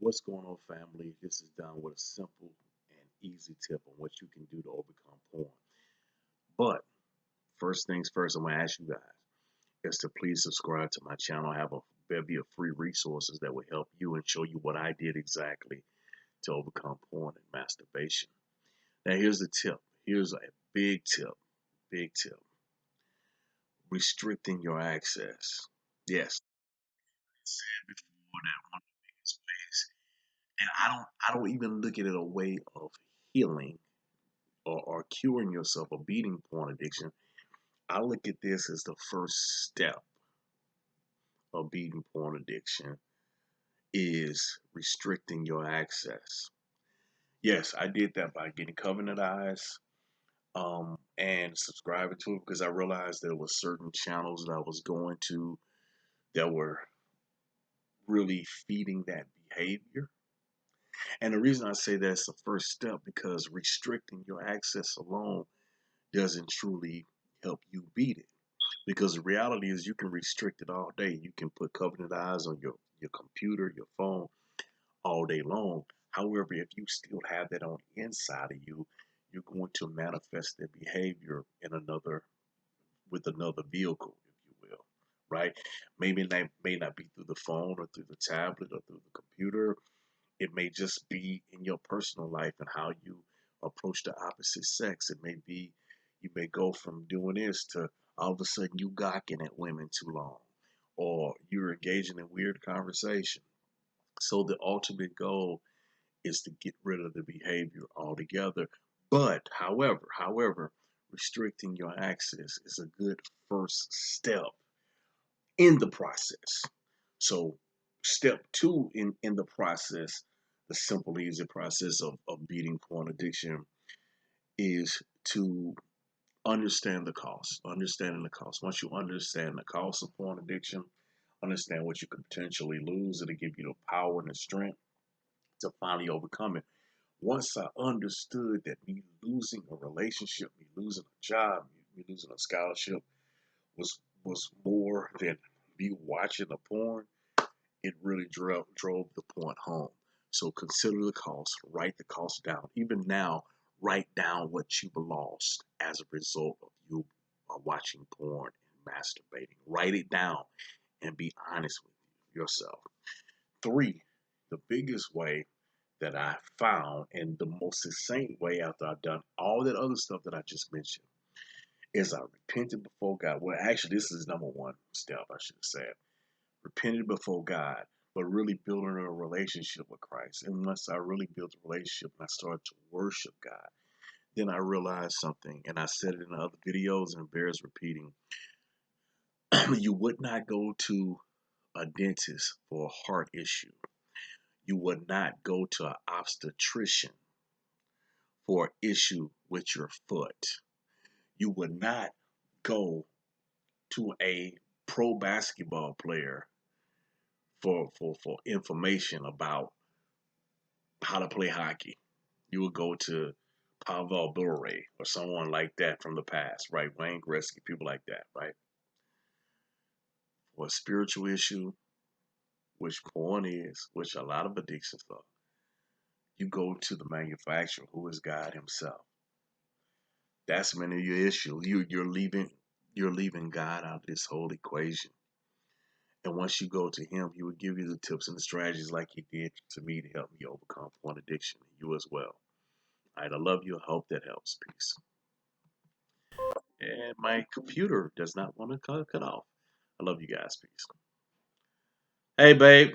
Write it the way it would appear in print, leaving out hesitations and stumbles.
What's going on, family? This is done with a simple and easy tip on what you can do to overcome porn. But first things first, I'm gonna ask you guys is to please subscribe to my channel. I have a bevy of free resources that will help you and show you what I did exactly to overcome porn and masturbation. Now, here's the tip. Here's a big tip. Big tip. Restricting your access. Yes, I said before that one of the biggest ways, and I don't even look at it a way of healing or curing yourself of beating porn addiction. I look at this as the first step of beating porn addiction is restricting your access. Yes, I did that by getting Covenant Eyes and subscribing to it because I realized there were certain channels that I was going to that were really feeding that behavior. And the reason I say that's the first step because restricting your access alone doesn't truly help you beat it. Because the reality is you can restrict it all day. You can put Covenant Eyes on your computer, your phone all day long. However, if you still have that on the inside of you, you're going to manifest the behavior in another with another vehicle, if you will. Right? Maybe that may not be through the phone or through the tablet or through the computer. It may just be in your personal life and how you approach the opposite sex. It may be you may go from doing this to all of a sudden you gawking at women too long, or you're engaging in weird conversation. So the ultimate goal is to get rid of the behavior altogether. But however, restricting your access is a good first step in the process. So step two in the process, the simple, easy process of beating porn addiction is to understand the cost. Understanding the cost. Once you understand the cost of porn addiction, understand what you could potentially lose, it'll give you the power and the strength to finally overcome it. Once I understood that me losing a relationship, me losing a job, me losing a scholarship was more than me watching the porn, it really drove the point home. So consider the cost, write the cost down. Even now, write down what you've lost as a result of you watching porn and masturbating. Write it down and be honest with yourself. Three, the biggest way that I found and the most succinct way after I've done all that other stuff that I just mentioned is I repented before God. Well, actually, this is number one step, I should have said repented before God, but really building a relationship with Christ. And once I really built a relationship and I started to worship God, then I realized something, and I said it in other videos and it bears repeating. You would not go to a dentist for a heart issue. You would not go to an obstetrician for an issue with your foot. You would not go to a pro basketball player for information about how to play hockey. You would go to Pavel Bure or someone like that from the past, right? Wayne Gretzky, people like that, right? For a spiritual issue, which porn is, which a lot of addictions are, you go to the manufacturer, who is God Himself. That's many of your issues. You're leaving God out of this whole equation. And once you go to Him, He will give you the tips and the strategies like He did to me to help me overcome porn addiction. You as well. All right, I love you. I hope that helps. Peace. And my computer does not want to cut off. I love you guys. Peace. Hey, babe.